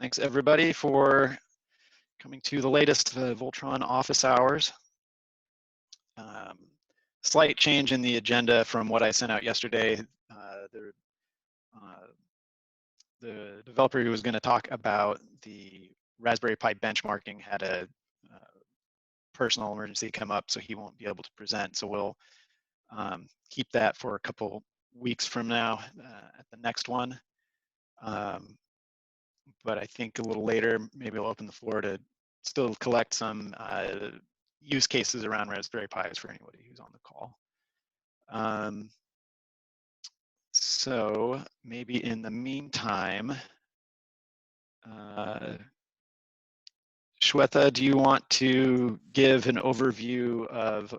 Thanks everybody for coming to the latest VOLTTRON office hours. Slight change in the agenda from what I sent out yesterday. The developer who was going to talk about the Raspberry Pi benchmarking had a personal emergency come up, so he won't be able to present. So we'll keep that for a couple weeks from now at the next one. But I think a little later, maybe we'll open the floor to still collect some use cases around Raspberry Pis for anybody who's on the call. So maybe in the meantime, Shweta, do you want to give an overview of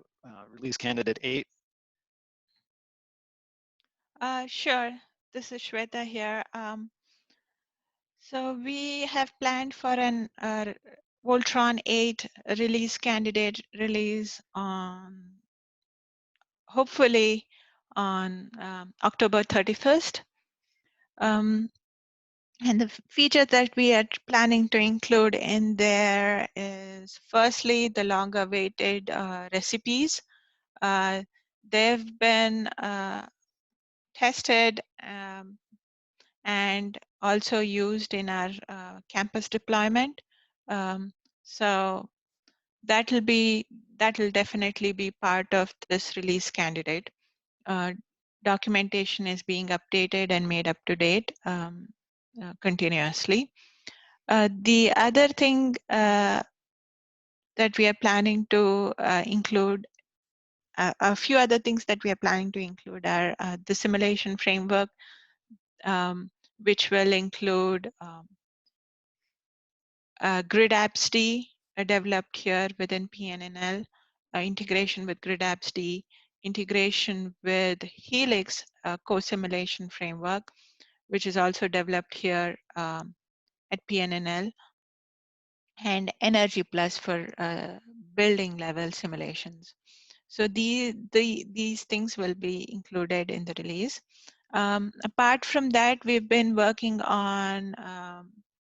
release candidate 8? Sure. This is Shweta here. So we have planned for an VOLTTRON 8 release candidate release on hopefully on October 31st. And the feature that we are planning to include in there is firstly the long awaited recipes. They've been tested and also used in our campus deployment. So that'll definitely be part of this release candidate. Documentation is being updated and made up to date continuously. The other thing that we are planning to include, a few other things that we are planning to include are the simulation framework, which will include GridAppsD developed here within PNNL, integration with GridAppsD, integration with Helix co-simulation framework, which is also developed here at PNNL, and Energy Plus for building level simulations. So these things will be included in the release. Apart from that, we've been working on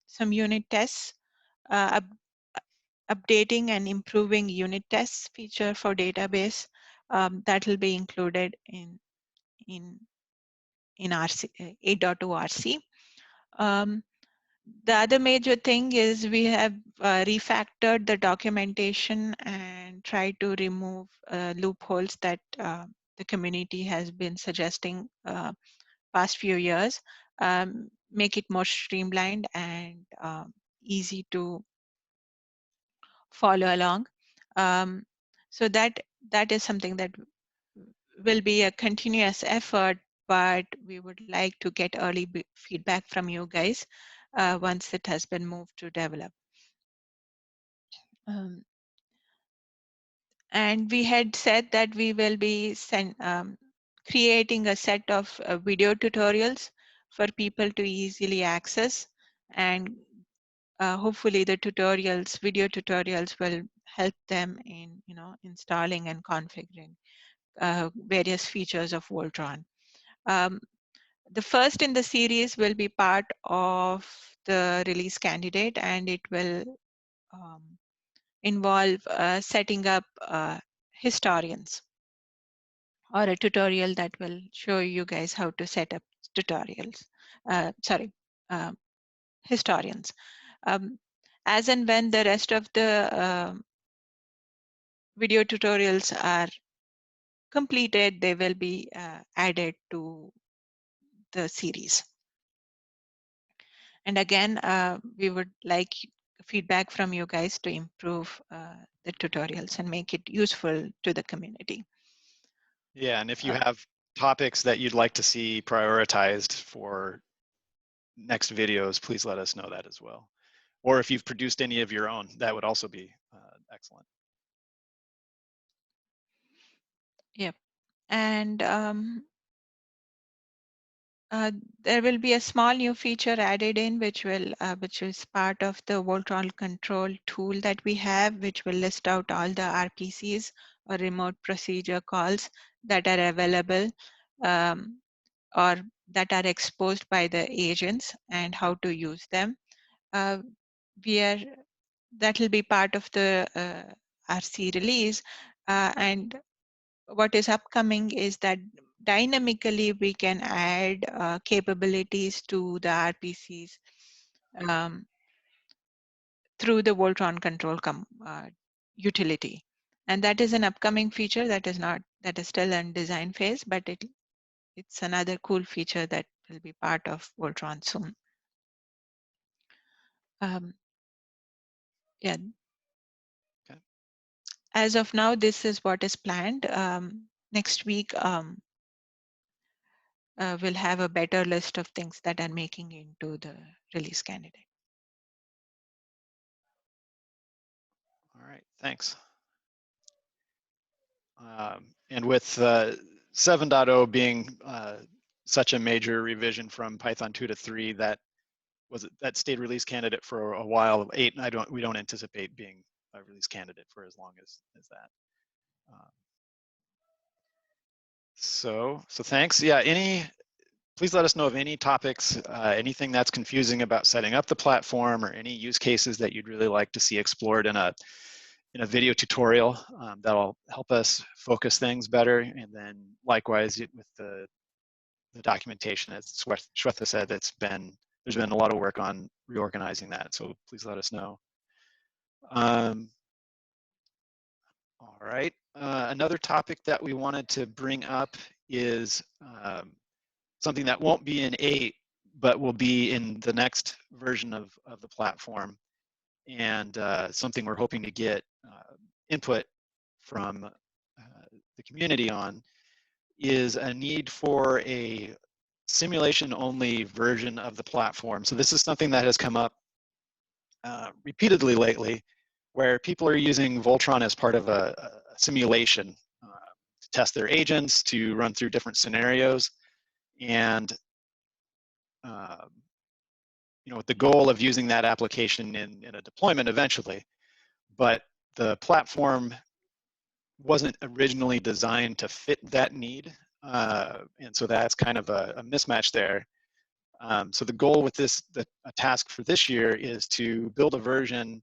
some unit tests, updating and improving unit tests feature for database that will be included in RC 8.2 RC. The other major thing is we have refactored the documentation and tried to remove loopholes that the community has been suggesting past few years, make it more streamlined and easy to follow along. So that is something that will be a continuous effort, but we would like to get early feedback from you guys once it has been moved to develop. And we had said that we will be creating a set of video tutorials for people to easily access, and hopefully the video tutorials will help them in installing and configuring various features of VOLTTRON. The first in the series will be part of the release candidate, and it will involve setting up historians, or a tutorial that will show you guys how to set up tutorials. Historians. As and when the rest of the video tutorials are completed, they will be added to the series. And again, we would like feedback from you guys to improve the tutorials and make it useful to the community. Yeah, and if you have topics that you'd like to see prioritized for next videos, please let us know that as well. Or if you've produced any of your own, that would also be excellent. Yep. And there will be a small new feature added in, which is part of the VOLTTRON control tool that we have, which will list out all the RPCs or remote procedure calls that are available or that are exposed by the agents and how to use them. that will be part of the RC release. And what is upcoming is that dynamically we can add capabilities to the RPCs um, through the VOLTTRON control utility. And that is an upcoming feature that is still in design phase, but it's another cool feature that will be part of VOLTTRON soon. Yeah. Okay. As of now, this is what is planned. Next week, we'll have a better list of things that are making into the release candidate. All right, thanks. And with 7.0 being such a major revision from Python 2 to 3, that stayed release candidate for a while. 8, we don't anticipate being a release candidate for as long as that. So thanks. Yeah, please let us know of any topics, anything that's confusing about setting up the platform, or any use cases that you'd really like to see explored in a video tutorial. That'll help us focus things better. And then likewise with the documentation, as Shweta said, there's been a lot of work on reorganizing that. So please let us know. All right. Another topic that we wanted to bring up is something that won't be in 8, but will be in the next version of the platform, and something we're hoping to get input from the community on, is a need for a simulation-only version of the platform. So this is something that has come up repeatedly lately, where people are using VOLTTRON as part of a simulation to test their agents, to run through different scenarios, and with the goal of using that application in a deployment eventually. But the platform wasn't originally designed to fit that need, and so that's kind of a mismatch there. So the goal with a task for this year is to build a version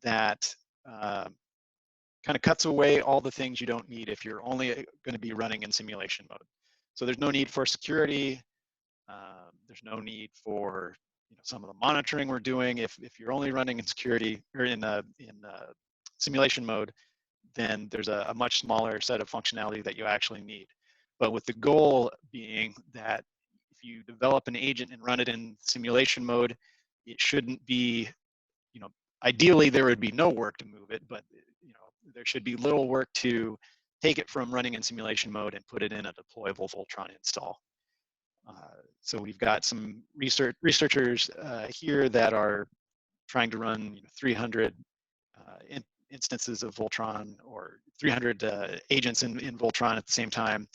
that kind of cuts away all the things you don't need if you're only going to be running in simulation mode. So there's no need for security. There's no need for some of the monitoring we're doing. If you're only running in security or in simulation mode, then there's a much smaller set of functionality that you actually need. But with the goal being that if you develop an agent and run it in simulation mode, it shouldn't be, ideally there would be no work to move it, but there should be little work to take it from running in simulation mode and put it in a deployable VOLTTRON install. So we've got some researchers here that are trying to run 300 instances of VOLTTRON, or 300 agents in VOLTTRON at the same time,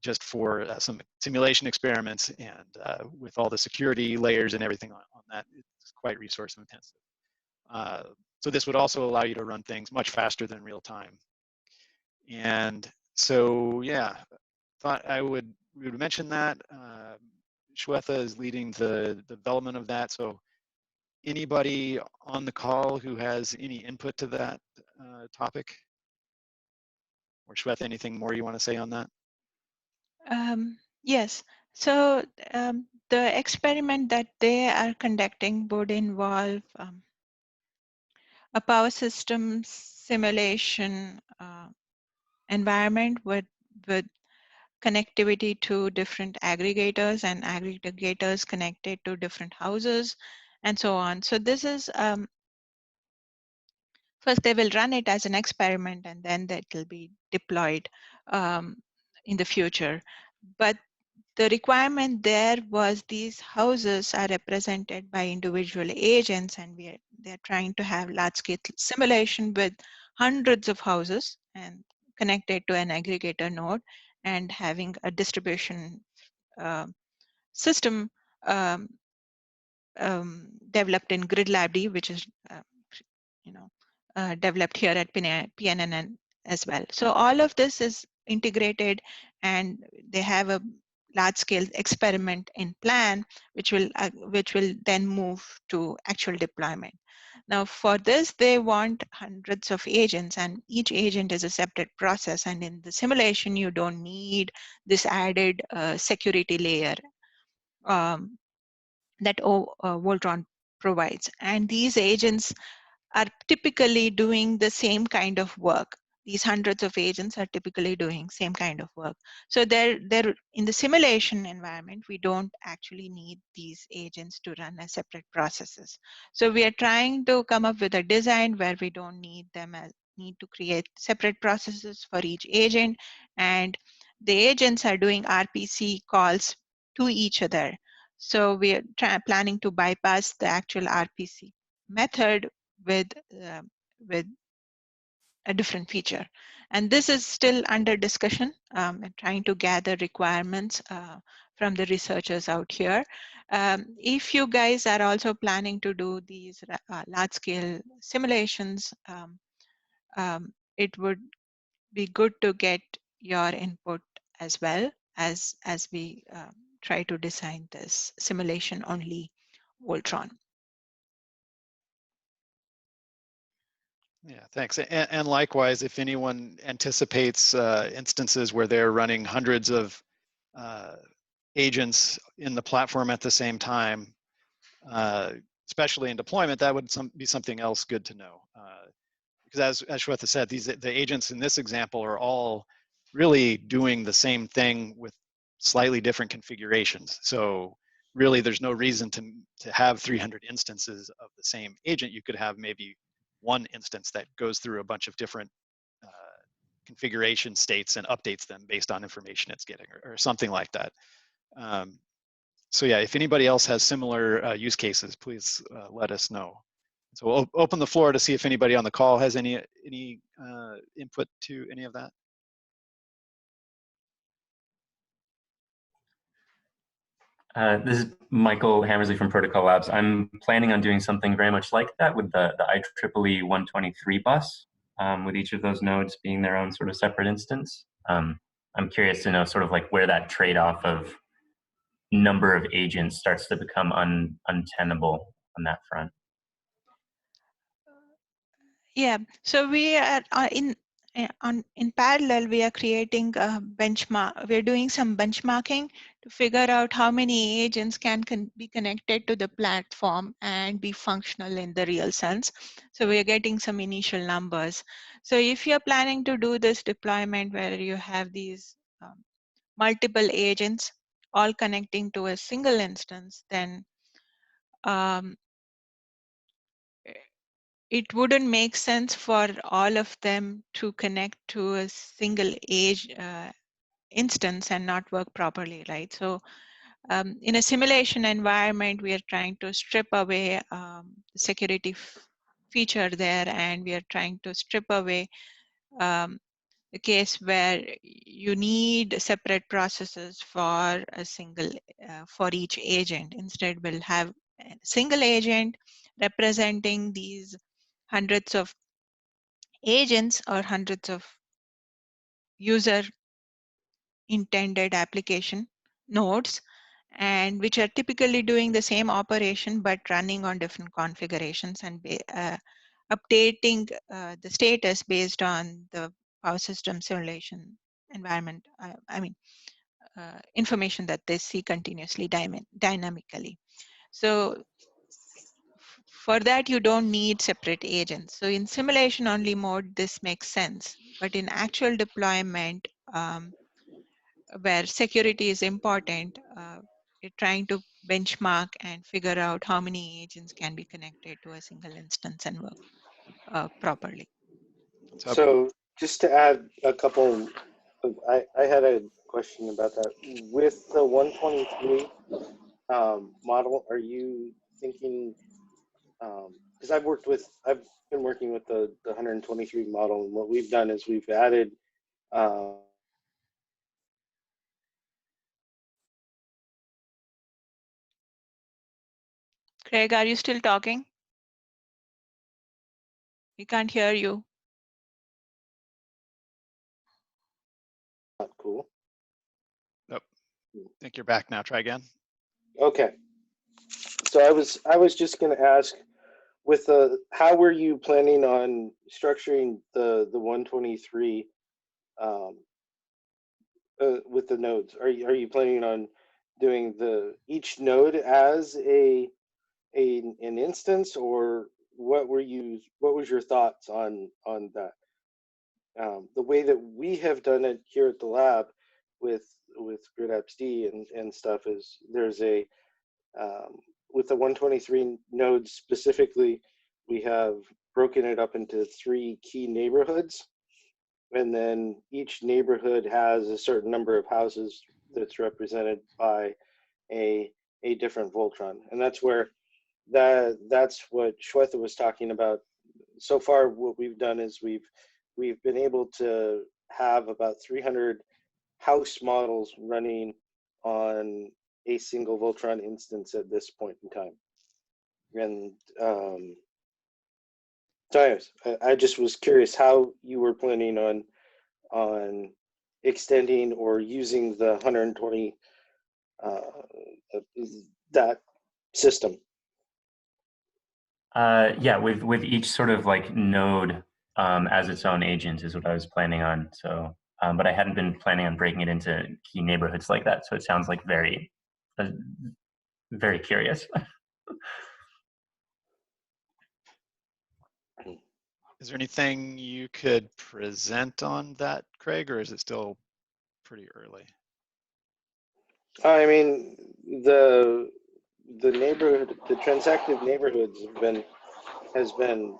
just for some simulation experiments. And with all the security layers and everything on that, it's quite resource intensive. So this would also allow you to run things much faster than real time. And so, yeah, thought we would mention that. Shweta is leading the development of that. So anybody on the call who has any input to that topic? Or Shweta, anything more you want to say on that? Yes. So the experiment that they are conducting would involve a power system simulation environment with connectivity to different aggregators, and aggregators connected to different houses, and so on. So this is first they will run it as an experiment, and then that will be deployed in the future. But the requirement there was these houses are represented by individual agents, and they're trying to have large-scale simulation with hundreds of houses and connected to an aggregator node, and having a distribution system developed in GridLabD, which is developed here at PNNL as well. So all of this is integrated, and they have a large-scale experiment in plan, which will then move to actual deployment. Now, for this, they want hundreds of agents, and each agent is a separate process. And in the simulation, you don't need this added security layer that VOLTTRON provides. And these agents are typically doing the same kind of work. These hundreds of agents are typically doing same kind of work. So they're in the simulation environment, we don't actually need these agents to run as separate processes. So we are trying to come up with a design where we don't need them as need to create separate processes for each agent, and the agents are doing RPC calls to each other. So we are planning to bypass the actual RPC method with a different feature, and this is still under discussion. And trying to gather requirements from the researchers out here. If you guys are also planning to do these large-scale simulations, it would be good to get your input as well as we try to design this simulation-only VOLTTRON. Yeah, thanks. And likewise, if anyone anticipates instances where they're running hundreds of agents in the platform at the same time, especially in deployment, that would be something else good to know. Because as Shweta said, the agents in this example are all really doing the same thing with slightly different configurations. So really, there's no reason to have 300 instances of the same agent. You could have maybe one instance that goes through a bunch of different configuration states and updates them based on information it's getting, or something like that. So yeah, if anybody else has similar use cases, please let us know. So we'll open the floor to see if anybody on the call has any input to any of that. This is Michael Hammersley from Protocol Labs. I'm planning on doing something very much like that with the IEEE 123 bus, with each of those nodes being their own sort of separate instance. I'm curious to know sort of like where that trade-off of number of agents starts to become untenable on that front. Yeah, so we are in parallel, we are creating a benchmark. We're doing some benchmarking to figure out how many agents can be connected to the platform and be functional in the real sense. So we are getting some initial numbers. So if you're planning to do this deployment where you have these multiple agents all connecting to a single instance, then it wouldn't make sense for all of them to connect to a single age instance and not work properly, right? So in a simulation environment, we are trying to strip away the security feature there, and we are trying to strip away the case where you need separate processes for a single for each agent. Instead, we'll have a single agent representing these hundreds of agents or hundreds of user intended application nodes, and which are typically doing the same operation but running on different configurations and updating the status based on the power system simulation environment. Information that they see continuously dynamically. So for that, you don't need separate agents. So in simulation only mode, this makes sense. But in actual deployment, where security is important, you're trying to benchmark and figure out how many agents can be connected to a single instance and work properly. So just to add a couple, I had a question about that. With the 123 model, are you thinking, because I've been working with the 123 model, and what we've done is we've added Craig, are you still talking? We can't hear you. not cool. Nope. think you're back now. Try again. Okay. So I was just going to ask, with the, how were you planning on structuring the 123 with the nodes? Are you planning on doing each node as an instance, or what was your thoughts on that? The way that we have done it here at the lab with GridAppsD and stuff is there's a with the 123 nodes specifically, we have broken it up into 3 key neighborhoods, and then each neighborhood has a certain number of houses that's represented by a different VOLTTRON, and that's where that's what Shweta was talking about. So far, what we've done is we've been able to have about 300 house models running on a single VOLTTRON instance at this point in time. And so anyways, I just was curious how you were planning on extending or using the 120 that system. Yeah, with each sort of like node as its own agent is what I was planning on. So, but I hadn't been planning on breaking it into key neighborhoods like that. So it sounds like very, very curious. Is there anything you could present on that, Craig, or is it still pretty early? I mean, the neighborhood, the transactive neighborhoods has been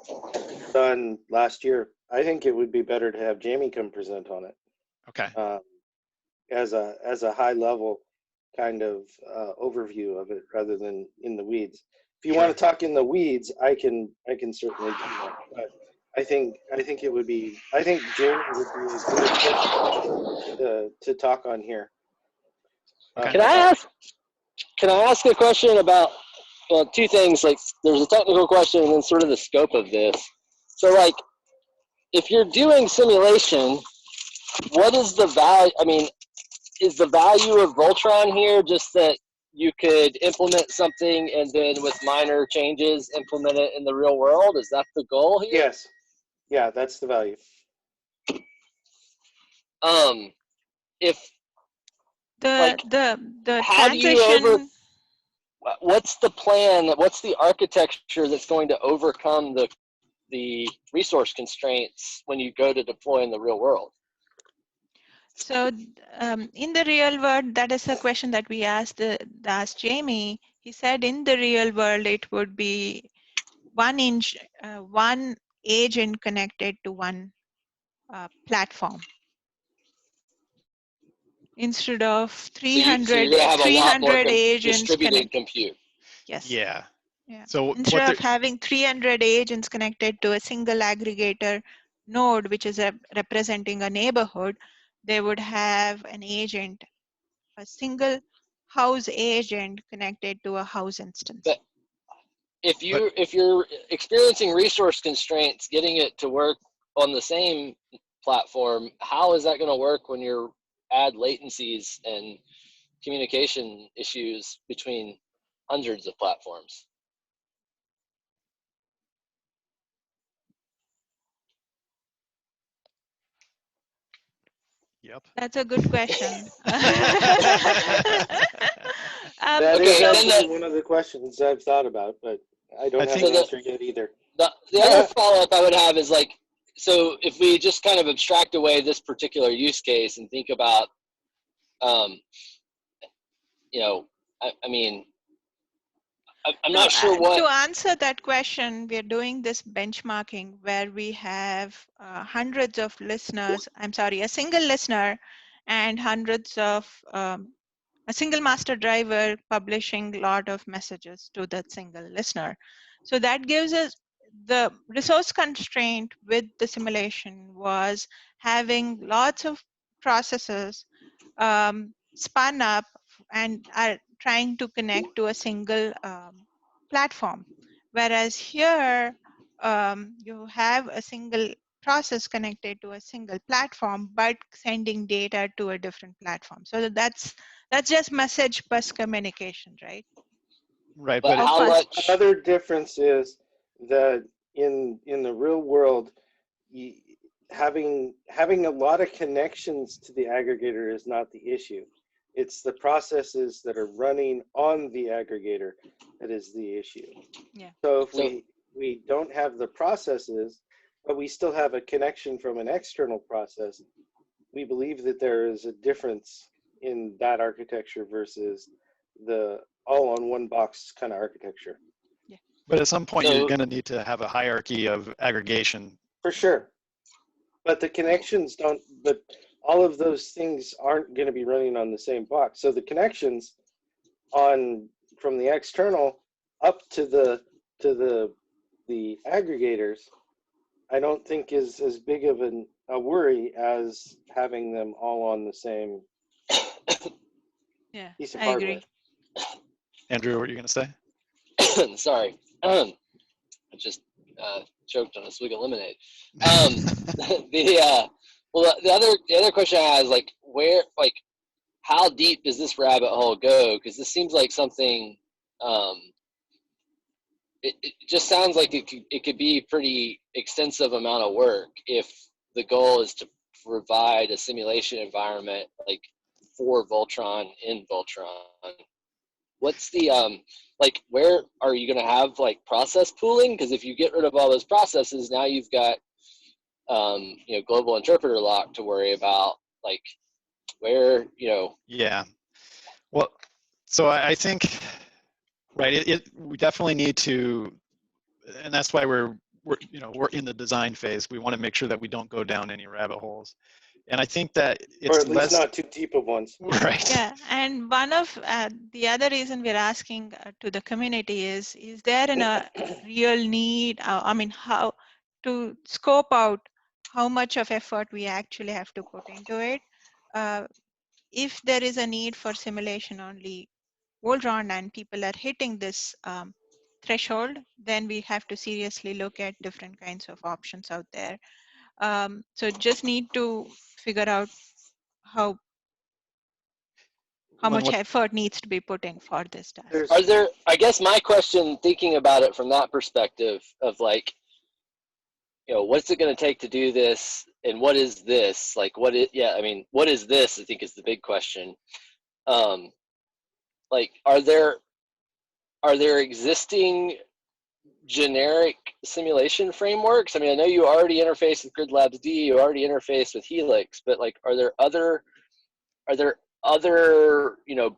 done last year. I think it would be better to have Jamie come present on it. Okay. As a high level kind of overview of it, rather than in the weeds. If you want to talk in the weeds, I can certainly do that. But I think it would be, I think Jamie would be a good person to talk on here. Okay. Can I ask a question about two things? Like, there's a technical question and then sort of the scope of this. So, like, if you're doing simulation, what is the value? I mean, is the value of VOLTTRON here just that you could implement something and then with minor changes implement it in the real world? Is that the goal here? Yes. Yeah, that's the value. If the how do you transition. what's the plan? What's the architecture that's going to overcome the resource constraints when you go to deploy in the real world? So in the real world, that is a question that we asked Jamie. He said in the real world, it would be one agent connected to one platform instead of 300, so have 300 agents distributed compute. Yes. Yeah. Yeah. So instead of having 300 agents connected to a single aggregator node, which is representing a neighborhood, they would have an agent, a single house agent connected to a house instance. But if you're experiencing resource constraints, getting it to work on the same platform, how is that going to work when you add latencies and communication issues between hundreds of platforms? Yep. That's a good question. That is actually one of the questions I've thought about, but I don't have an answer yet either. The other follow-up I would have is, like, so if we just kind of abstract away this particular use case and think about, you know, I mean, I'm not sure what. To answer that question, we are doing this benchmarking where we have hundreds of listeners, a single listener and hundreds of, a single master driver publishing a lot of messages to that single listener. So that gives us the resource constraint with the simulation was having lots of processes spun up and are trying to connect to a single platform. Whereas here, you have a single process connected to a single platform, but sending data to a different platform. So that's That's just message bus communication, right? Right, But but how much? Another difference is that in the real world, having a lot of connections to the aggregator is not the issue. It's the processes that are running on the aggregator that is the issue. Yeah. So if we don't have the processes, but we still have a connection from an external process, we believe that there is a difference in that architecture versus the all on one box kind of architecture. but at some point So- you're going to need to have a hierarchy of aggregation. For sure. But the connections don't, but all of those things aren't going to be running on the same box. So the connections on from the external up to the aggregators, I don't think is as big of a worry as having them all on the same Yeah, piece of I hardware. agree. Andrew, what are you going to say? Sorry, I just choked on a swig of lemonade. The other question I have is like how deep does this rabbit hole go? Because this seems like something. It just sounds like it could be pretty extensive amount of work if the goal is to provide a simulation environment like for VOLTTRON in VOLTTRON. What's the like where are you going to have like process pooling? Because if you get rid of all those processes, now you've got global interpreter lock to worry about, like where Yeah. Well, so I think, right, we definitely need to, and that's why we're in the design phase. We want to make sure that we don't go down any rabbit holes. And I think that it's Or at least not too deep of ones. right. Yeah, and one of the other reason we're asking to the community is there a real need, I mean, how to scope out how much of effort we actually have to put into it. If there is a need for simulation only VOLTTRON and people are hitting this threshold, then we have to seriously look at different kinds of options out there. So just need to figure out how much effort needs to be put in for this task. are there, I guess my question, thinking about it from that perspective of like, what's it going to take to do this, and what is this, like what is this, I think is the big question. Like are there existing generic simulation frameworks? I mean, I know you already interface with GridLabs D, you already interface with Helix, but like are there other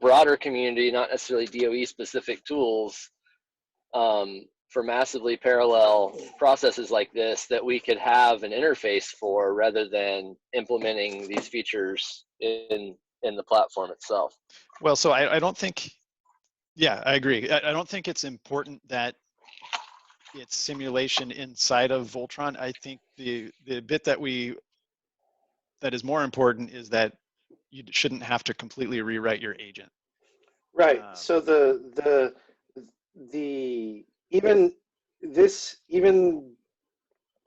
broader community, not necessarily DOE specific tools for massively parallel processes like this that we could have an interface for rather than implementing these features in the platform itself? Well, so I don't think, yeah, I agree. I don't think it's important that it's simulation inside of VOLTTRON. I think the bit that is more important is that you shouldn't have to completely rewrite your agent. Right. So the even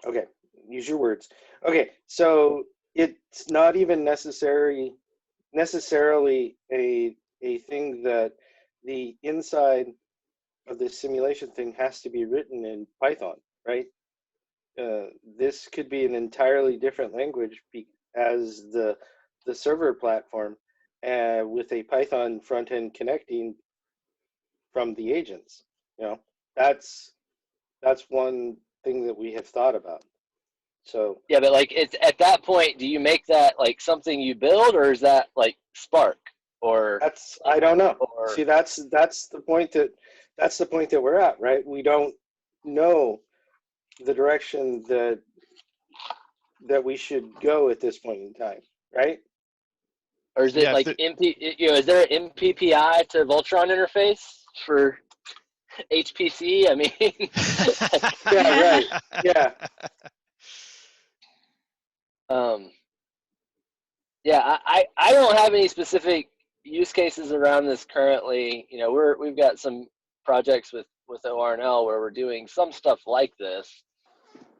okay, use your words. Okay, so it's not even necessarily a thing that the inside of the simulation thing has to be written in Python, right? This could be an entirely different language as the server platform, with a Python front end connecting from the agents. That's one thing that we have thought about. So yeah, but like it's at that point, do you make that like something you build, or is that like Spark, or I don't know. Or, see, that's the point that we're at, right? We don't know the direction that we should go at this point in time, right? or is it like is there an MPPI to VOLTTRON interface for HPC? I mean, yeah, right. Yeah. Yeah, I don't have any specific use cases around this currently. We've got some projects with ORNL where we're doing some stuff like this,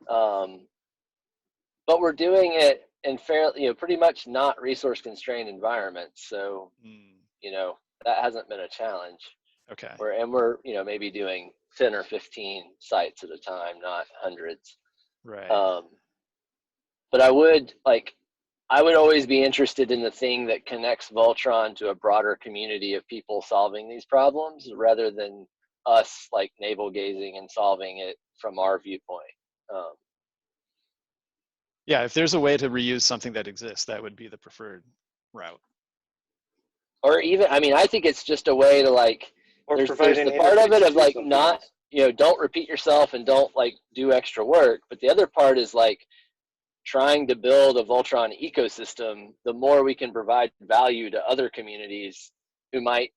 but we're doing it in fairly, pretty much not resource constrained environments. So, that hasn't been a challenge. Okay. We're maybe doing 10 or 15 sites at a time, not hundreds. Right. But I would always be interested in the thing that connects VOLTTRON to a broader community of people solving these problems, rather than us like navel gazing and solving it from our viewpoint. Yeah, if there's a way to reuse something that exists, that would be the preferred route. Or even, I think it's just a way to there's the part of it of not, don't repeat yourself and don't do extra work. But the other part is trying to build a VOLTTRON ecosystem. The more we can provide value to other communities who might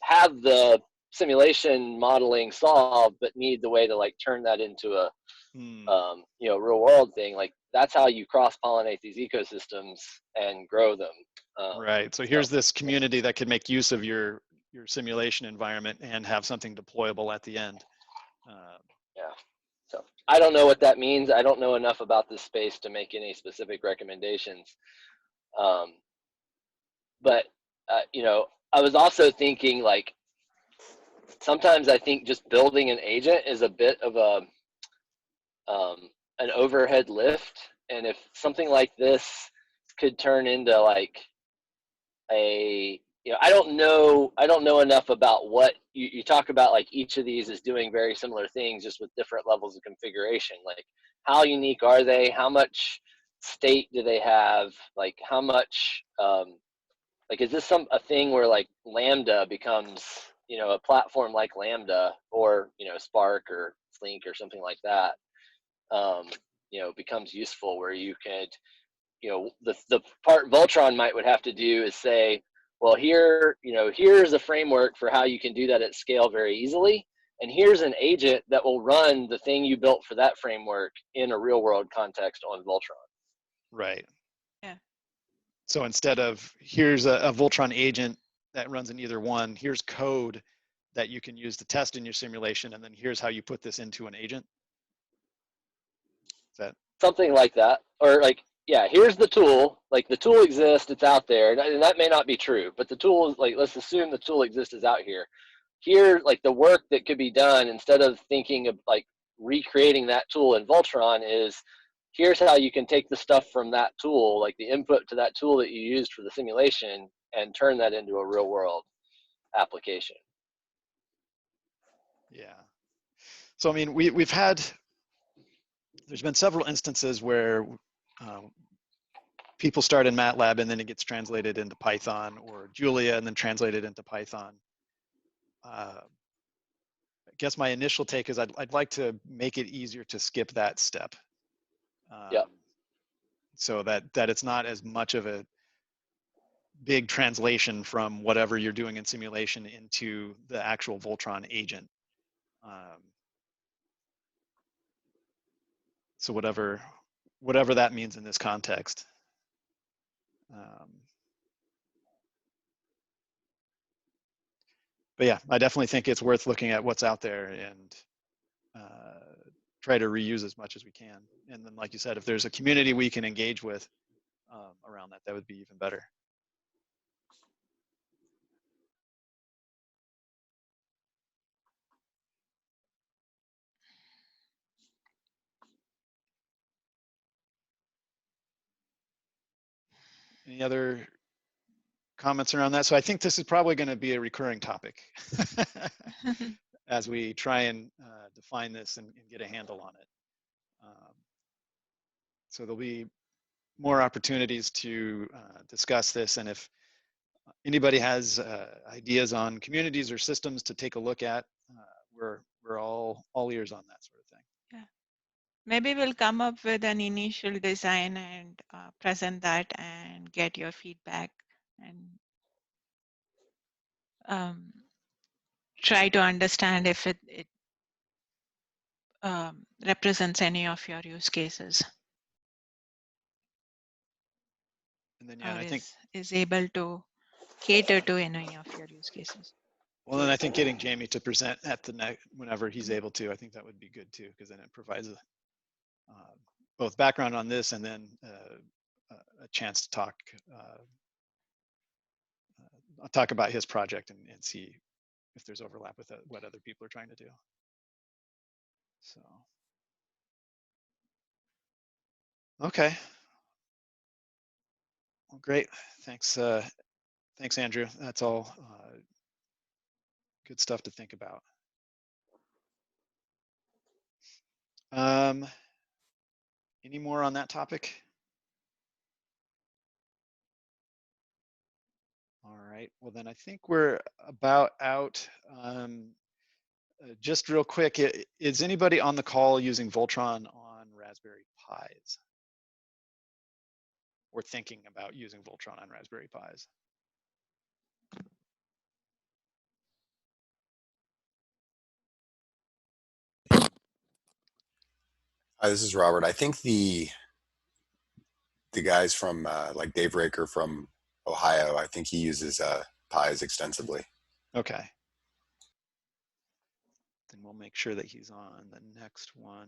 have the simulation modeling solved, but need the way to turn that into a real world thing. That's how you cross-pollinate these ecosystems and grow them. Right. So here's this community that could make use of your simulation environment and have something deployable at the end. Yeah. So I don't know what that means. I don't know enough about this space to make any specific recommendations. But I was also thinking sometimes I think just building an agent is a bit of an overhead lift, and if something like this could turn into I don't know enough about what you talk about. Each of these is doing very similar things, just with different levels of configuration. How unique are they? How much state do they have? How much is this a thing where Lambda becomes a platform like Lambda, or Spark or Flink or something like that becomes useful, where you could the part VOLTTRON would have to do is say, well, here's a framework for how you can do that at scale very easily, and here's an agent that will run the thing you built for that framework in a real world context on VOLTTRON. Right. Yeah. So instead of here's a VOLTTRON agent that runs in either one, here's code that you can use to test in your simulation, and then here's how you put this into an agent. Is that something like that? Or yeah, here's the tool. The tool exists, it's out there, and that may not be true, but the tool is let's assume the tool exists is out here. Here, the work that could be done, instead of thinking of recreating that tool in VOLTTRON, is here's how you can take the stuff from that tool, the input to that tool that you used for the simulation, and turn that into a real world application. Yeah. So there's been several instances where people start in MATLAB and then it gets translated into Python, or Julia and then translated into Python. I guess my initial take is I'd like to make it easier to skip that step. Yeah. So that it's not as much of a big translation from whatever you're doing in simulation into the actual VOLTTRON agent. So whatever that means in this context. But yeah, I definitely think it's worth looking at what's out there and try to reuse as much as we can. And then, like you said, if there's a community we can engage with around that, that would be even better. Any other comments around that? So I think this is probably going to be a recurring topic as we try and define this and get a handle on it. So there'll be more opportunities to discuss this, and if anybody has ideas on communities or systems to take a look at, we're all ears on that sort of thing. Yeah. Maybe we'll come up with an initial design and present that and get your feedback, and try to understand if it represents any of your use cases. And then yeah, I think is able to cater to any of your use cases. Well, then I think getting Jamie to present at the whenever he's able to, I think that would be good too, because then it provides both background on this and then a chance to talk I'll talk about his project and see if there's overlap with what other people are trying to do. So, okay. Well, great. Thanks. Thanks, Andrew. That's all good stuff to think about. Any more on that topic? All right. Well, then I think we're about out. Just real quick, is anybody on the call using VOLTTRON on Raspberry Pis? Or thinking about using VOLTTRON on Raspberry Pis? Hi, this is Robert. I think the guys from like Dave Raker from Ohio, I think he uses Pis extensively. Okay. Then we'll make sure that he's on the next one.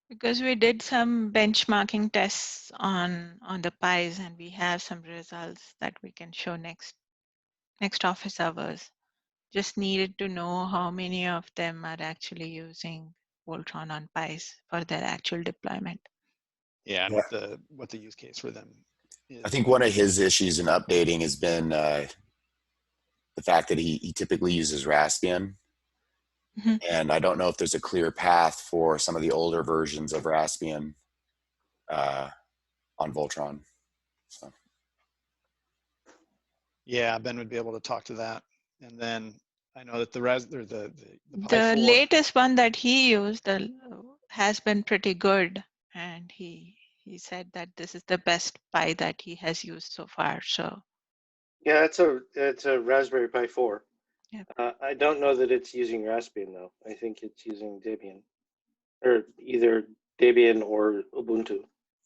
Because we did some benchmarking tests on the Pis, and we have some results that we can show next office hours. Just needed to know how many of them are actually using VOLTTRON on Pis for their actual deployment. Yeah, and what the use case for them is. I think one of his issues in updating has been the fact that he typically uses Raspbian. Mm-hmm. And I don't know if there's a clear path for some of the older versions of Raspbian on VOLTTRON. So. Yeah, Ben would be able to talk to that. And then I know that the Pi 4, latest one that he used has been pretty good, and he said that this is the best Pi that he has used so far. So Yeah, it's a Raspberry Pi 4. Yeah. I don't know that it's using Raspbian though. I think it's using Debian, or either Debian or Ubuntu.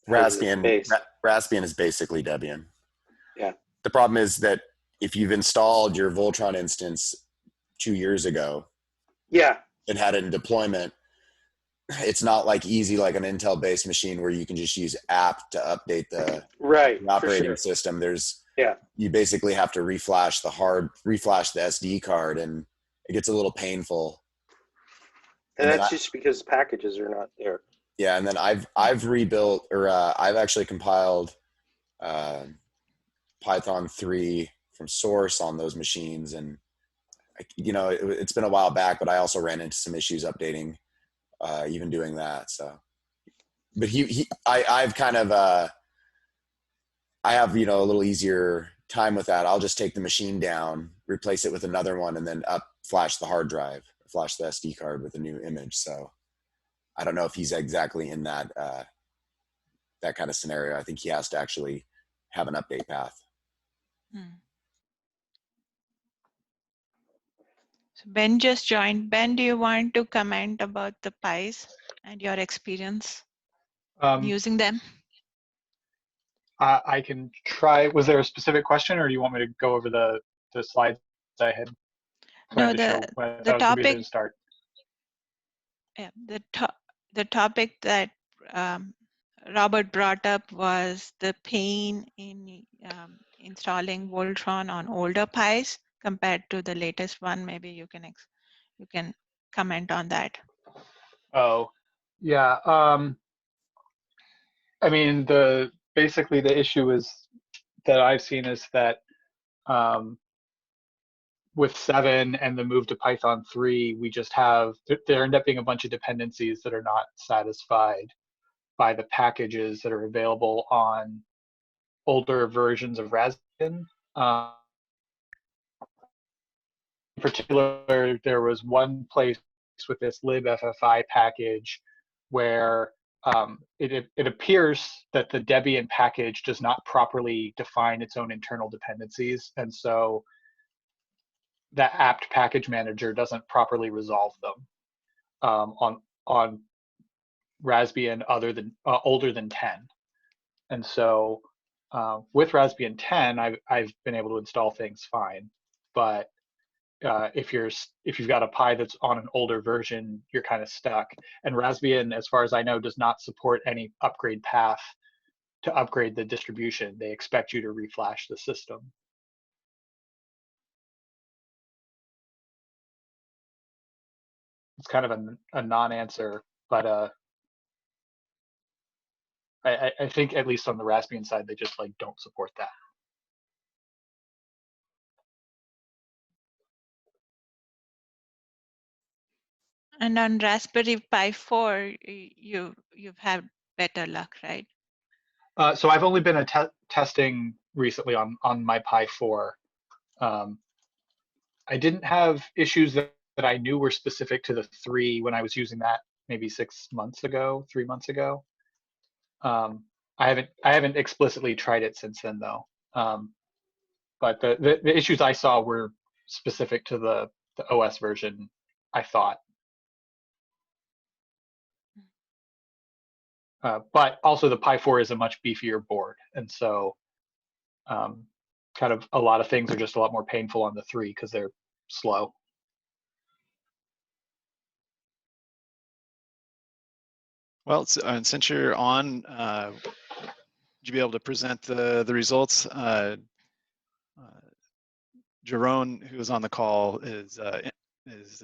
Raspbian is basically Debian. Yeah. The problem is that if you've installed your VOLTTRON instance 2 years ago, yeah, and had it in deployment, it's not like easy like an Intel-based machine where you can just use apt to update the operating system. You basically have to reflash the SD card, and it gets a little painful. And that's just because packages are not there. Yeah, and then I've rebuilt, or I've actually compiled Python 3 from source on those machines, and it's been a while back, but I also ran into some issues updating, even doing that. So, but I've kind of I have a little easier time with that. I'll just take the machine down, replace it with another one, and then flash the hard drive, flash the SD card with a new image. So I don't know if he's exactly in that that kind of scenario. I think he has to actually have an update path. So Ben just joined. Ben, do you want to comment about the Pis and your experience using them? I can try. Was there a specific question, or do you want me to go over the slides I had planned to show when I was ready to start? Yeah, the topic that Robert brought up was the pain in installing VOLTTRON on older Pis compared to the latest one. Maybe you can comment on that. Oh, yeah. I mean, basically the issue is that I've seen is that with 7 and the move to Python 3, we just have, there end up being a bunch of dependencies that are not satisfied by the packages that are available on older versions of Raspbian. In particular, there was one place with this libffi package where it appears that the Debian package does not properly define its own internal dependencies, and so that apt package manager doesn't properly resolve them on Raspbian older than 10. And so with Raspbian 10, I've been able to install things fine, but if you've got a Pi that's on an older version, you're kind of stuck. And Raspbian, as far as I know, does not support any upgrade path to upgrade the distribution. They expect you to reflash the system. it's kind of a non-answer, but I think at least on the Raspbian side, they just like don't support that. And on Raspberry Pi 4, you've had better luck, right? So I've only been testing recently on my Pi 4. I didn't have issues that I knew were specific to the 3 when I was using that maybe 6 months ago, 3 months ago. I haven't explicitly tried it since then though. But the issues I saw were specific to the OS version, I thought. But also the Pi 4 is a much beefier board, and so kind of a lot of things are just a lot more painful on the 3 because they're slow. Well, since you're on, would you be able to present the results? Jerome, who was on the call, is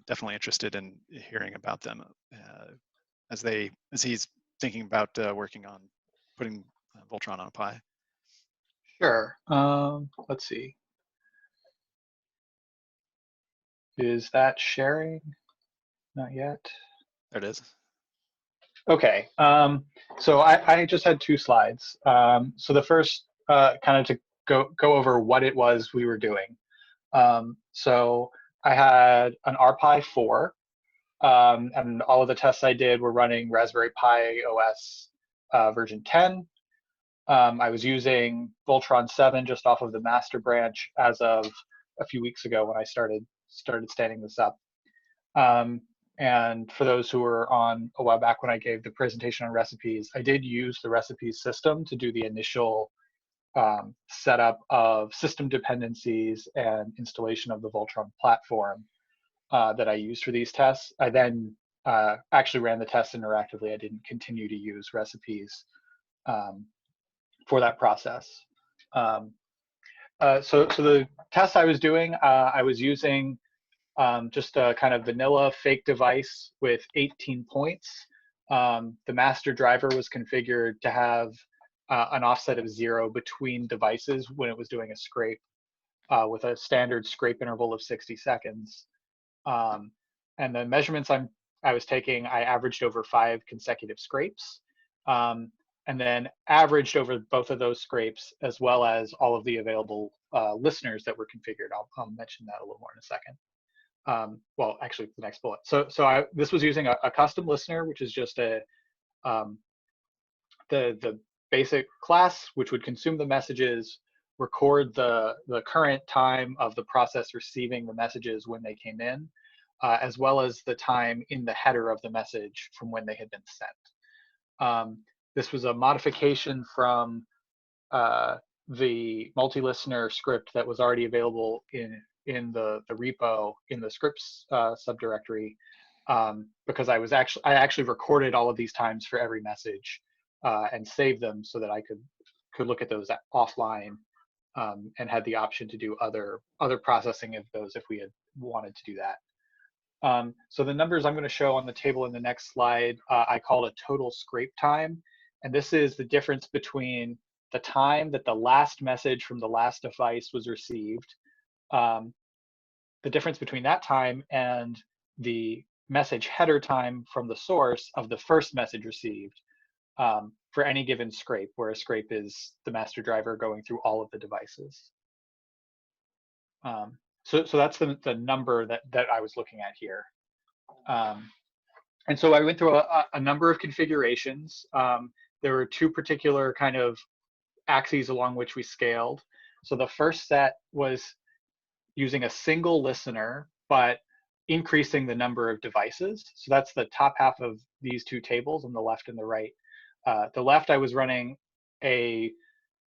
definitely interested in hearing about them as he's thinking about working on putting VOLTTRON on a Pi. Sure. Let's see. Is that sharing? Not yet. There it is. Okay. So I just had 2 slides. So the first, kind of to go over what it was we were doing. So I had an RPi 4, and all of the tests I did were running Raspberry Pi OS version 10. I was using VOLTTRON 7 just off of the master branch as of a few weeks ago when I started standing this up. And for those who were on a while back when I gave the presentation on recipes, I did use the recipes system to do the initial setup of system dependencies and installation of the VOLTTRON platform that I used for these tests. I then actually ran the tests interactively. I didn't continue to use recipes for that process. So the tests I was doing, I was using just a kind of vanilla fake device with 18 points. The master driver was configured to have an offset of 0 between devices when it was doing a scrape with a standard scrape interval of 60 seconds. And the measurements I was taking, I averaged over 5 consecutive scrapes, and then averaged over both of those scrapes, as well as all of the available listeners that were configured. I'll mention that a little more in a second. Well, actually, the next bullet. So this was using a custom listener, which is just the basic class, which would consume the messages, record the current time of the process receiving the messages when they came in, as well as the time in the header of the message from when they had been sent. This was a modification from the multi-listener script that was already available in the repo in the scripts subdirectory, because I actually recorded all of these times for every message and saved them so that I could look at those offline, and had the option to do other processing of those if we had wanted to do that. So the numbers I'm going to show on the table in the next slide, I call a total scrape time. And this is the difference between the time that the last message from the last device was received, the difference between that time and the message header time from the source of the first message received, for any given scrape, where a scrape is the master driver going through all of the devices. So that's the number that I was looking at here. And so I went through a number of configurations. There were 2 particular kind of axes along which we scaled. So the first set was using a single listener, but increasing the number of devices. So that's the top half of these 2 tables on the left and the right. The left, I was running a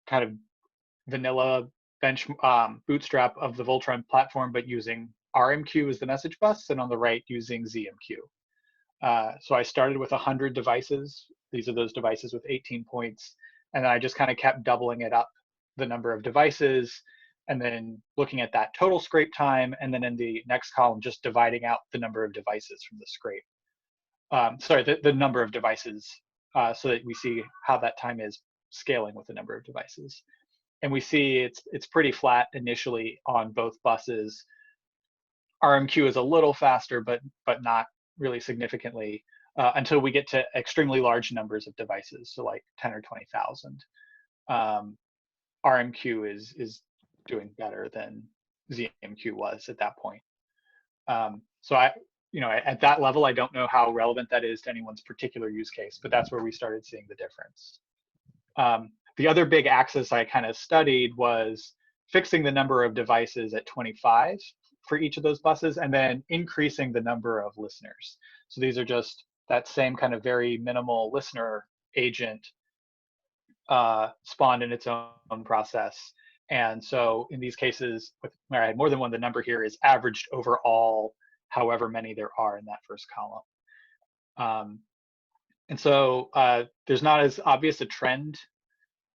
kind of vanilla bench bootstrap of the VOLTTRON platform, but using RMQ as the message bus, and on the right using ZMQ. So I started with 100 devices. These are those devices with 18 points. And then I just kind of kept doubling it up, the number of devices. and then looking at that total scrape time, and then in the next column, just dividing out the number of devices from the scrape. Sorry, the number of devices, so that we see how that time is scaling with the number of devices. And we see it's pretty flat initially on both buses. RMQ is a little faster, but not really significantly, until we get to extremely large numbers of devices, so like 10 or 20,000. RMQ is doing better than ZMQ was at that point. So at that level, I don't know how relevant that is to anyone's particular use case, but that's where we started seeing the difference. The other big axis I kind of studied was fixing the number of devices at 25 for each of those buses, and then increasing the number of listeners. So these are just that same kind of very minimal listener agent spawned in its own process. And so in these cases, where I had more than one, the number here is averaged over all, however many there are in that first column. And so there's not as obvious a trend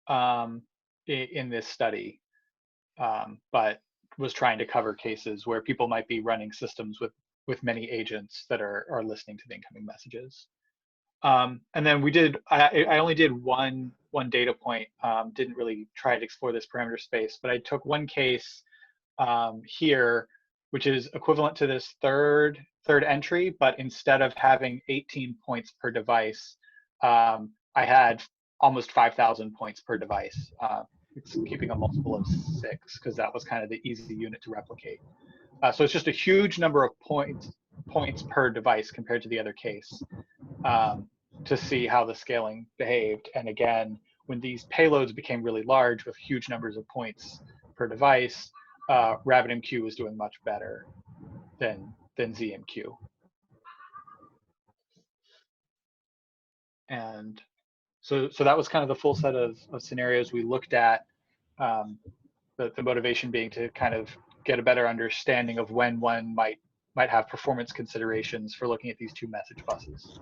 in this study, but was trying to cover cases where people might be running systems with many agents that are listening to the incoming messages. And then I only did one data point, didn't really try to explore this parameter space, but I took one case here, which is equivalent to this third entry, but instead of having 18 points per device, I had almost 5,000 points per device. It's keeping a multiple of 6, because that was kind of the easy unit to replicate. So it's just a huge number of points per device compared to the other case, to see how the scaling behaved. And again, when these payloads became really large with huge numbers of points per device, RabbitMQ was doing much better than ZMQ. And so that was kind of the full set of scenarios we looked at. The motivation being to kind of get a better understanding of when one might have performance considerations for looking at these two message buses.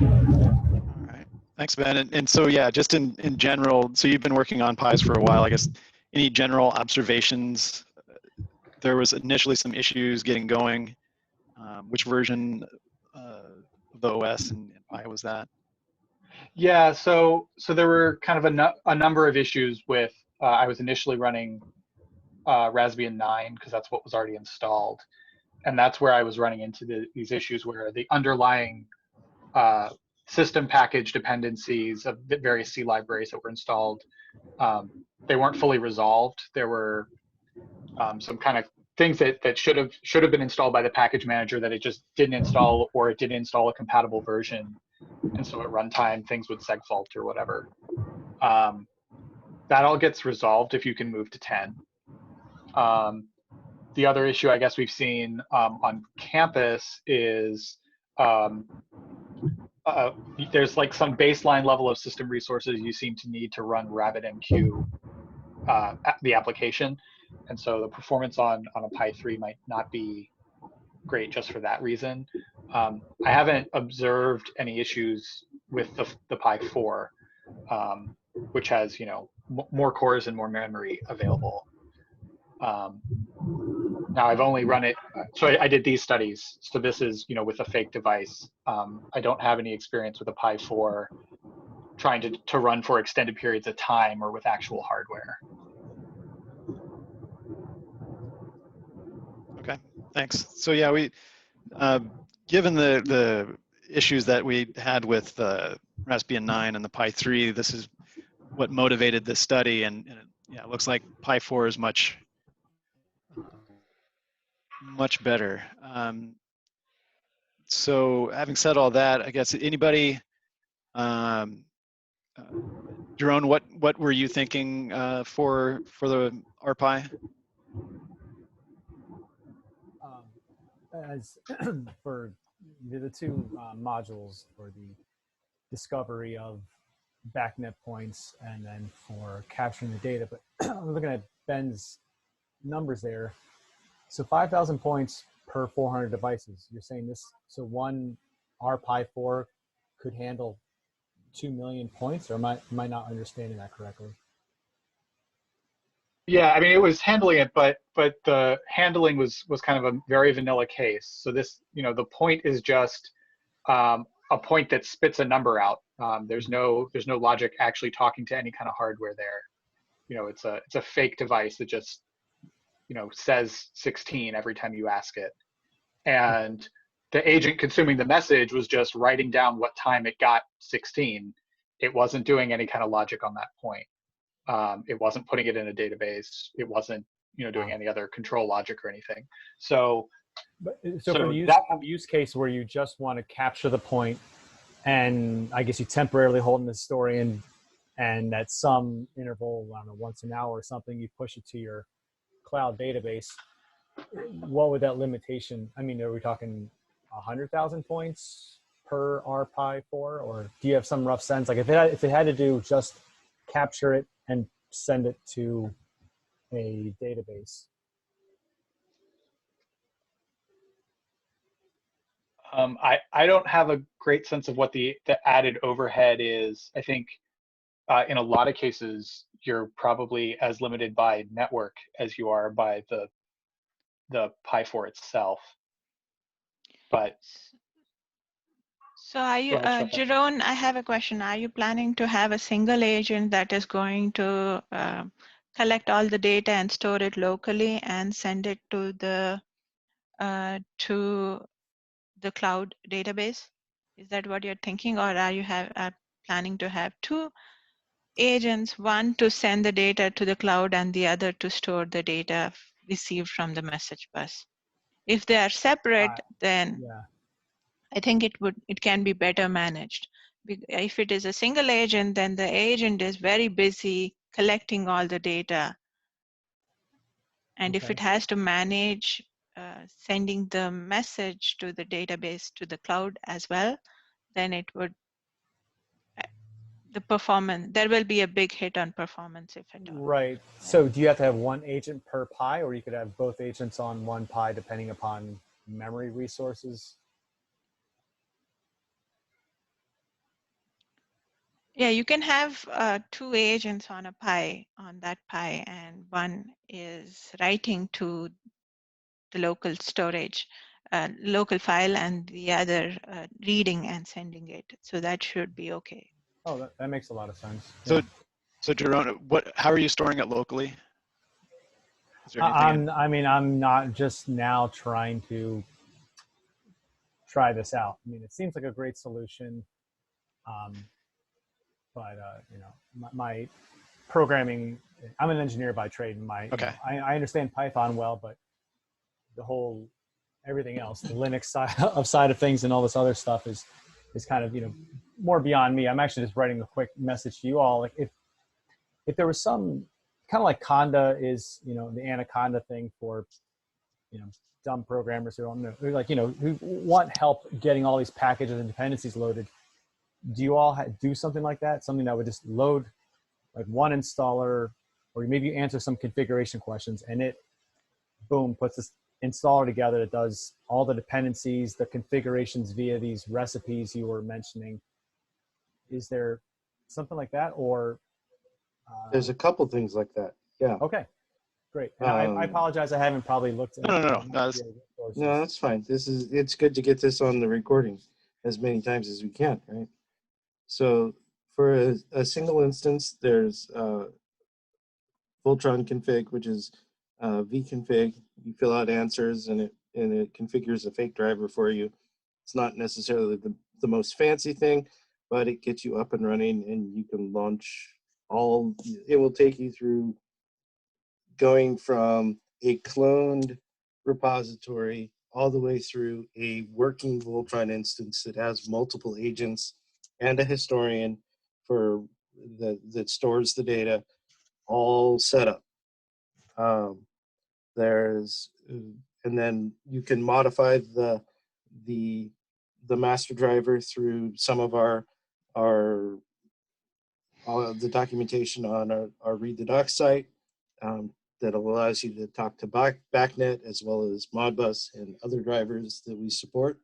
All right, thanks, Ben. And so yeah, just in general, so you've been working on Pis for a while. I guess any general observations? There was initially some issues getting going. Which version of the OS and Pi was that? Yeah, so there were kind of a number of issues with, I was initially running Raspbian 9, because that's what was already installed. And that's where I was running into these issues where the underlying system package dependencies of the various C libraries that were installed, they weren't fully resolved. There were some kind of things that should have been installed by the package manager that it just didn't install, or it didn't install a compatible version. And so at runtime, things would segfault or whatever. That all gets resolved if you can move to 10. The other issue I guess we've seen on campus is there's like some baseline level of system resources you seem to need to run RabbitMQ, the application. And so the performance on a Pi 3 might not be great just for that reason. I haven't observed any issues with the Pi 4, which has more cores and more memory available. Now I've only run it, so I did these studies. So this is with a fake device. I don't have any experience with a Pi 4 trying to run for extended periods of time or with actual hardware. Okay, thanks. So yeah, we given the issues that we had with Raspbian 9 and the Pi 3, this is what motivated this study, and yeah, it looks like Pi 4 is much better. So having said all that, I guess anybody, Jerome, what were you thinking for the RPi? As for the two modules for the discovery of backnet points and then for capturing the data, but I'm looking at Ben's numbers there. So 5,000 points per 400 devices. You're saying this, so one RPi 4 could handle 2 million points, or am I not understanding that correctly? Yeah, I mean, it was handling it, but the handling was kind of a very vanilla case. So this, the point is just a point that spits a number out. There's no logic actually talking to any kind of hardware there. It's a fake device that just says 16 every time you ask it. And the agent consuming the message was just writing down what time it got 16. It wasn't doing any kind of logic on that point. It wasn't putting it in a database. It wasn't, doing any other control logic or anything. So for the use case where you just want to capture the point, and I guess you temporarily hold in the story, and at some interval, I don't know, once an hour or something, you push it to your cloud database. What would that limitation? I mean, are we talking 100,000 points per RPi for, or do you have some rough sense? Like if it had to do just capture it and send it to a database. I don't have a great sense of what the added overhead is. I think in a lot of cases, you're probably as limited by network as you are by the Pi4 itself. But so are you, Jerome, I have a question. Are you planning to have a single agent that is going to collect all the data and store it locally and send it to the cloud database? Is that what you're thinking, or are you planning to have two agents, one to send the data to the cloud and the other to store the data received from the message bus? If they are separate, then I think it can be better managed. If it is a single agent, then the agent is very busy collecting all the data. And if it has to manage sending the message to the database to the cloud as well, then it would, the performance, there will be a big hit on performance if at all. Right. So do you have to have one agent per Pi, or you could have both agents on one Pi depending upon memory resources? Yeah, you can have two agents on that Pi, and one is writing to the local storage, local file, and the other reading and sending it. So that should be okay. Oh, that makes a lot of sense. So Jerome, how are you storing it locally? Is there anything I'm not just now trying to try this out. I mean, it seems like a great solution. But my programming, I'm an engineer by trade, and I understand Python well, but the whole everything else, the Linux side of things and all this other stuff is kind of more beyond me. I'm actually just writing a quick message to you all. Like if there was some kind of like Conda is the Anaconda thing for dumb programmers who don't know, who want help getting all these packages and dependencies loaded. Do you all do something like that? Something that would just load like one installer, or maybe you answer some configuration questions and it, boom, puts this installer together that does all the dependencies, the configurations via these recipes you were mentioning. Is there something like that, or? There's a couple things like that. Yeah. Okay, great. And I apologize. I haven't probably looked at No, that's fine. It's good to get this on the recording as many times as we can, right? So for a single instance, there's VOLTTRON config, which is vconfig. You fill out answers and it configures a fake driver for you. It's not necessarily the most fancy thing, but it gets you up and running, and you can launch it will take you through going from a cloned repository all the way through a working VOLTTRON instance that has multiple agents and a historian that stores the data, all set up. And then you can modify the master driver through some of the documentation on our Read the Docs site that allows you to talk to BACnet as well as Modbus and other drivers that we support.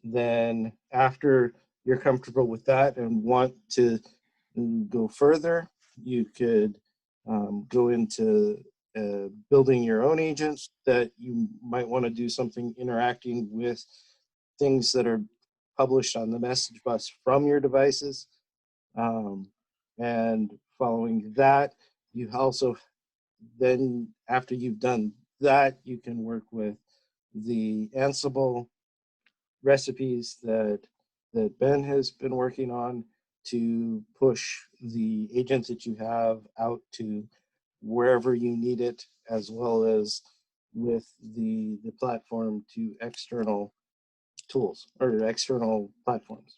Then after you're comfortable with that and want to go further, you could go into building your own agents that you might want to do something interacting with things that are published on the message bus from your devices. And following that, you also then, after you've done that, you can work with the Ansible recipes that Ben has been working on to push the agents that you have out to wherever you need it, as well as with the platform to external tools or external platforms,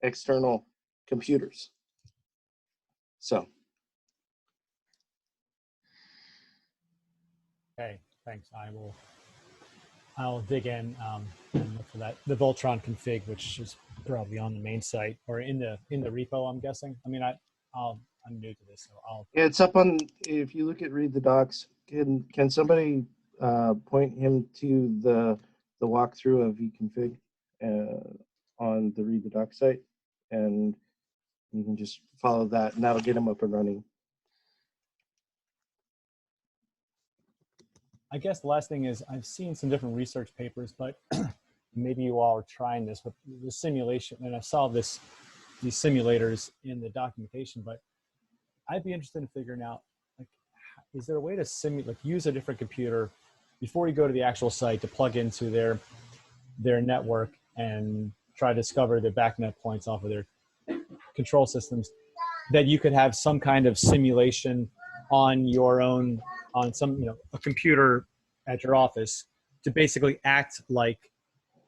external computers. So. Okay, thanks. I'll dig in and look for that. The VOLTTRON config, which is probably on the main site or in the repo, I'm guessing. I mean, I'm new to this, so I'll. Yeah, it's up on. If you look at read the docs, can somebody point him to the walkthrough of vconfig on the read the docs site, and you can just follow that, and that'll get him up and running. I guess the last thing is I've seen some different research papers, but maybe you all are trying this with the simulation, and I saw these simulators in the documentation, but I'd be interested in figuring out, like, is there a way to simulate, like, use a different computer before you go to the actual site to plug into their network and try to discover the backnet points off of their control systems, that you could have some kind of simulation on your own, on some, a computer at your office to basically act like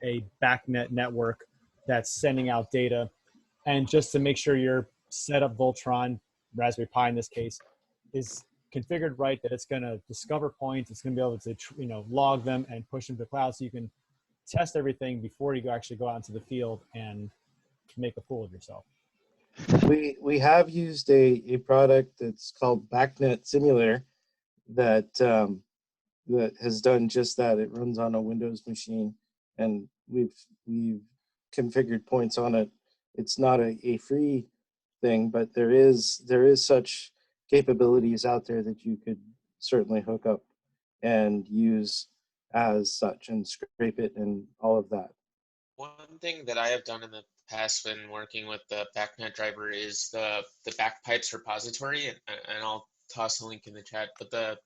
a backnet network that's sending out data, and just to make sure your setup VOLTTRON, Raspberry Pi in this case, is configured right, that it's going to discover points, it's going to be able to log them and push them to the cloud, so you can test everything before you actually go out into the field and make a fool of yourself. We have used a product that's called BackNet Simulator that that has done just that. It runs on a Windows machine, and we've configured points on it. It's not a free thing, but there is such capabilities out there that you could certainly hook up and use as such and scrape it and all of that. One thing that I have done in the past when working with the BackNet driver is the BackPipes repository, and I'll toss a link in the chat. But the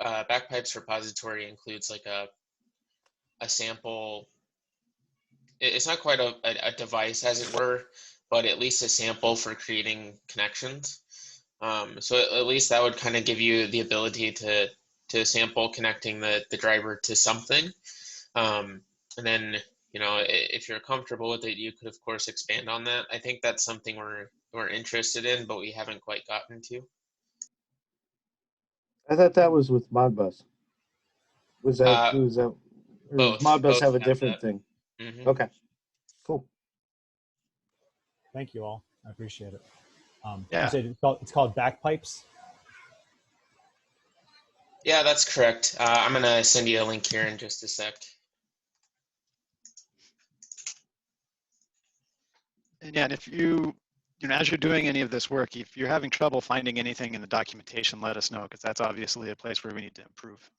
BackPipes repository includes like a sample. It's not quite a device, as it were, but at least a sample for creating connections. So at least that would kind of give you the ability to sample connecting the driver to something. And then, if you're comfortable with it, you could, of course, expand on that. I think that's something we're interested in, but we haven't quite gotten to. I thought that was with Modbus. Was that? Or Both. does Modbus Both have a have different that. thing? Mm-hmm. Okay, cool. Thank you all. I appreciate it. Yeah. You said it's called BackPipes? Yeah, that's correct. I'm going to send you a link here in just a sec. And yeah, and if as you're doing any of this work, if you're having trouble finding anything in the documentation, let us know, because that's obviously a place where we need to improve.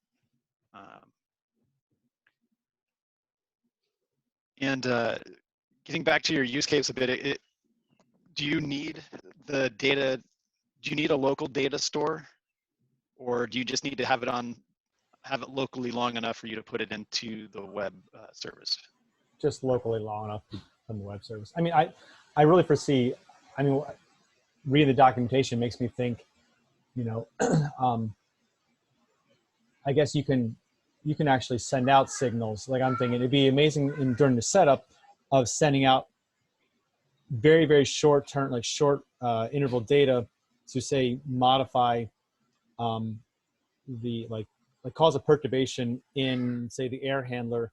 And getting back to your use case a bit, do you need the data? Do you need a local data store, or do you just need to have it locally long enough for you to put it into the web service? Just locally long enough from the web service. I mean, I really foresee, reading the documentation makes me think, I guess you can actually send out signals. Like, I'm thinking it'd be amazing during the setup of sending out very, very short term, like short interval data to, say, modify cause a perturbation in, say, the air handler,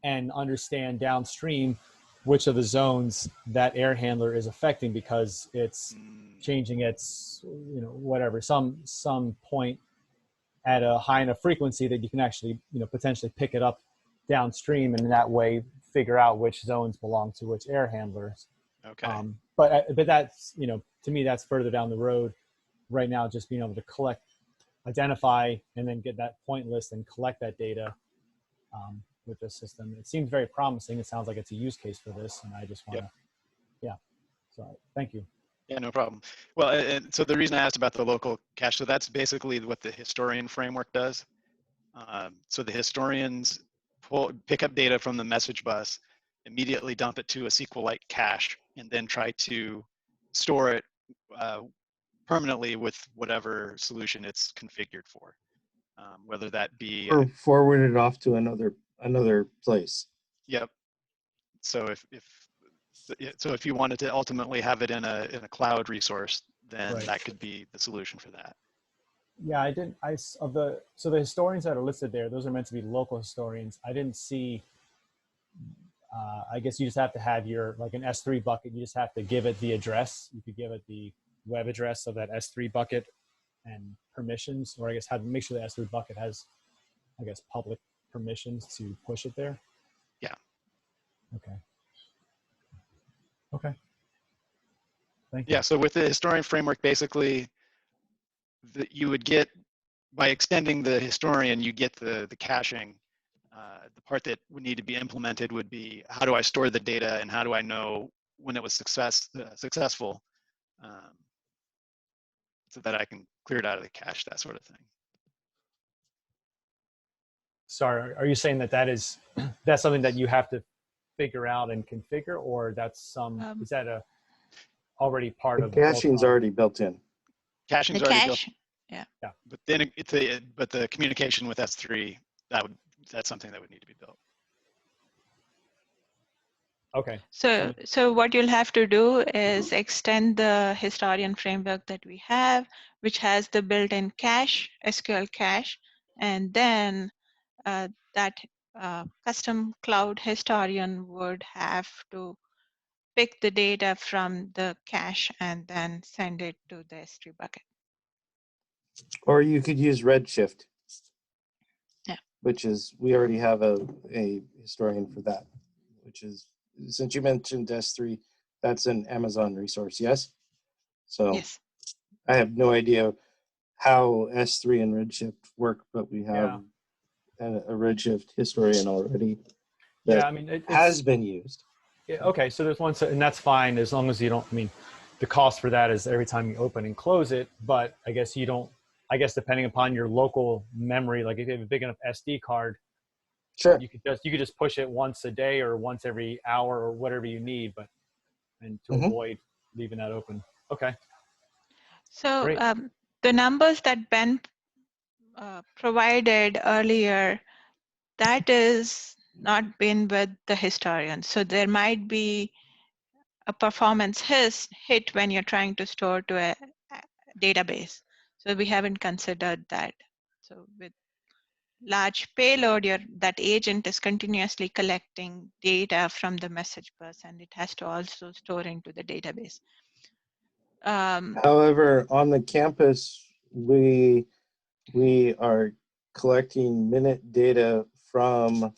and understand downstream which of the zones that air handler is affecting, because it's changing its, whatever, some point at a high enough frequency that you can actually, potentially pick it up downstream, and in that way figure out which zones belong to which air handlers. Okay. But that's, to me, that's further down the road. right now, just being able to collect, identify, and then get that point list and collect that data with this system. It seems very promising. It sounds like it's a use case for this, and I just want to, yeah. So thank you. Yeah, no problem. Well, and so the reason I asked about the local cache, so that's basically what the historian framework does. So the historians pick up data from the message bus, immediately dump it to a SQLite cache, and then try to store it permanently with whatever solution it's configured for, whether that be or forward it off to another place. Yep. So if you wanted to ultimately have it in a cloud resource, then Right. that could be the solution for that. Yeah, so the historians that are listed there, those are meant to be local historians. I didn't see, I guess you just have to have like an S3 bucket, you just have to give it the address. You could give it the web address of that S3 bucket and permissions, or I guess have to make sure the S3 bucket has, I guess, public permissions to push it there. Yeah. Okay. Okay. Thank you. Yeah, so with the historian framework, basically, you would get, by extending the historian, you get the caching. The part that would need to be implemented would be, how do I store the data and how do I know when it was successful, so that I can clear it out of the cache, that sort of thing. Sorry, are you saying that's something that you have to figure out and configure, or that's is that already part of the caching's already built in? Caching's The already built. cache, yeah. But then but the communication with S3, that's something that would need to be built. Okay. So what you'll have to do is extend the historian framework that we have, which has the built-in cache, SQL cache, and then that custom cloud historian would have to pick the data from the cache and then send it to the S3 bucket. Or you could use Redshift. Yeah. Which is, we already have a historian for that, which is, since you mentioned S3, that's an Amazon resource, yes? So yes. I have no idea how S3 and Redshift work, but we have a Redshift historian already that I mean, it has been used. Yeah, okay, so there's one, and that's fine as long as you don't, I mean, the cost for that is every time you open and close it, but I guess you don't, I guess depending upon your local memory, like if you have a big enough SD card, sure, you could just push it once a day or once every hour or whatever you need, and to avoid leaving that open. Okay. So the numbers that Ben provided earlier, that is not been with the historian. So there might be a performance hit when you're trying to store to a database. So we haven't considered that. So with large payload, that agent is continuously collecting data from the message bus, and it has to also store into the database. However, on the campus, we are collecting minute data from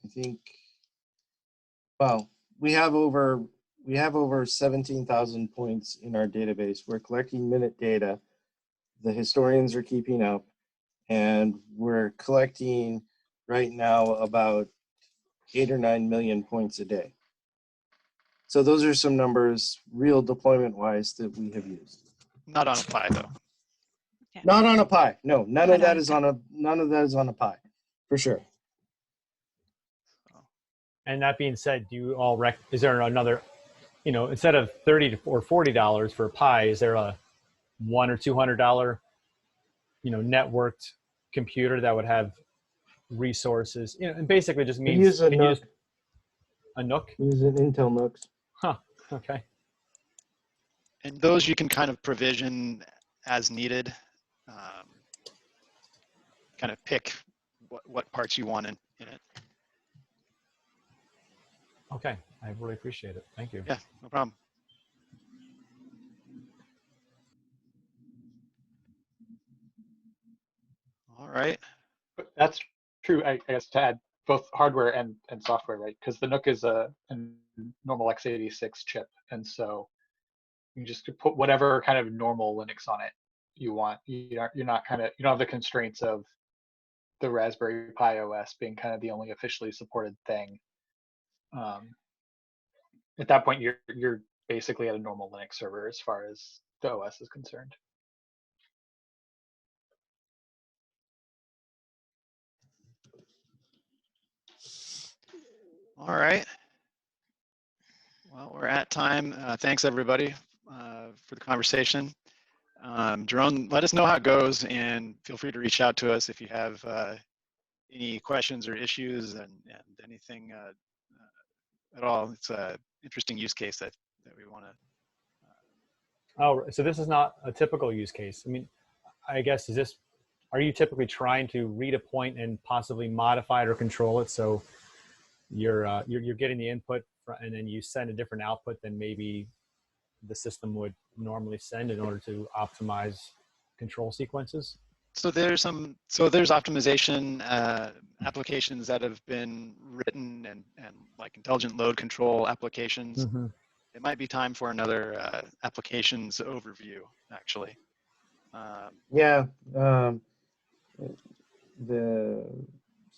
I think, well, we have over 17,000 points in our database. We're collecting minute data. The historians are keeping up, and we're collecting right now about 8 or 9 million points a day. So those are some numbers, real deployment wise, that we have used. Not on a Pi though. Yeah. Not on a Pi. No, none of that is on a Pi, for sure. And that being said, do you all is there another, instead of $30 or $40 for a Pi, is there a $100 or $200, networked computer that would have resources? And basically just means use a NUC. A NUC? Use an Intel NUCs. Huh. Okay. And those you can kind of provision as needed. Kind of pick what parts you want in it. Okay, I really appreciate it. Thank you. Yeah, no problem. All right. But that's true, I guess, to add both hardware and software, right? Because the NUC is an normal x86 chip, and so you just put whatever kind of normal Linux on it you want. You don't have the constraints of the Raspberry Pi OS being kind of the only officially supported thing. At that point, you're basically at a normal Linux server as far as the OS is concerned. All right. Well, we're at time. Thanks everybody for the conversation. Jerome, let us know how it goes, and feel free to reach out to us if you have any questions or issues and anything at all. It's an interesting use case that we want to. Oh, so this is not a typical use case. I mean, I guess are you typically trying to read a point and possibly modify it or control it? So you're getting the input and then you send a different output than maybe the system would normally send in order to optimize control sequences? So there's optimization applications that have been written and like intelligent load control applications. Mm-hmm. It might be time for another applications overview, actually. Yeah,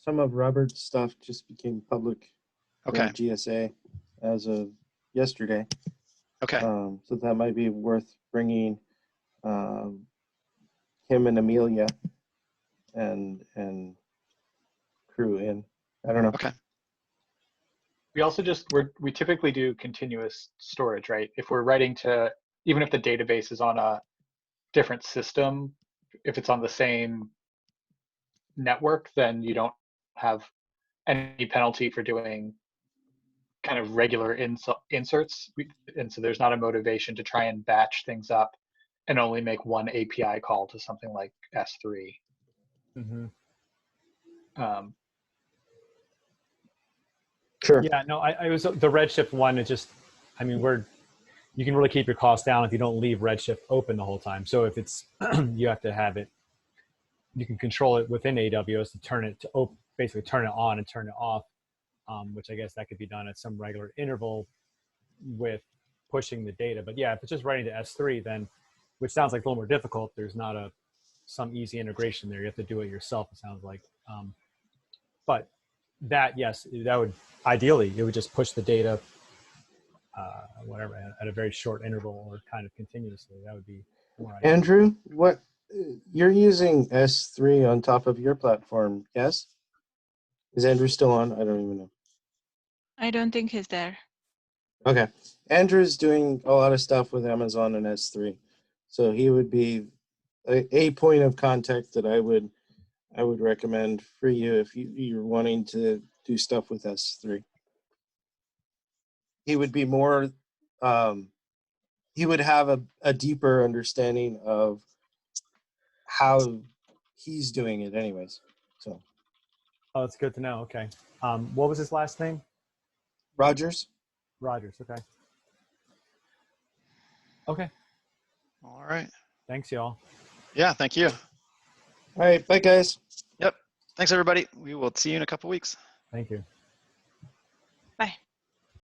some of Robert's stuff just became public. Okay. GSA as of yesterday. Okay. So that might be worth bringing him and Amelia and crew in. I don't know. Okay. We also we typically do continuous storage, right? If we're writing to, even if the database is on a different system, if it's on the same network, then you don't have any penalty for doing kind of regular inserts. And so there's not a motivation to try and batch things up and only make one API call to something like S3. Mm-hmm. Sure. Yeah, no, I was the Redshift one. It just, I mean, you can really keep your costs down if you don't leave Redshift open the whole time. So if it's, you have to have it, you can control it within AWS to turn it to basically turn it on and turn it off, which I guess that could be done at some regular interval with pushing the data. But yeah, if it's just writing to S3, then, which sounds like a little more difficult, there's not some easy integration there. You have to do it yourself, it sounds like. But that, yes, that would, ideally, it would just push the data, whatever, at a very short interval or kind of continuously. That would be more ideal. Andrew, you're using S3 on top of your platform, yes? Is Andrew still on? I don't even know. I don't think he's there. Okay. Andrew's doing a lot of stuff with Amazon and S3. So he would be a point of contact that I would recommend for you if you're wanting to do stuff with S3. He would be more, he would have a deeper understanding of how he's doing it anyways. So. Oh, that's good to know. Okay. What was his last name? Rogers. Rogers. Okay. Okay. All right. Thanks, y'all. Yeah, thank you. All right. Bye, guys. Yep. Thanks, everybody. We will see you in a couple weeks. Thank you. Bye.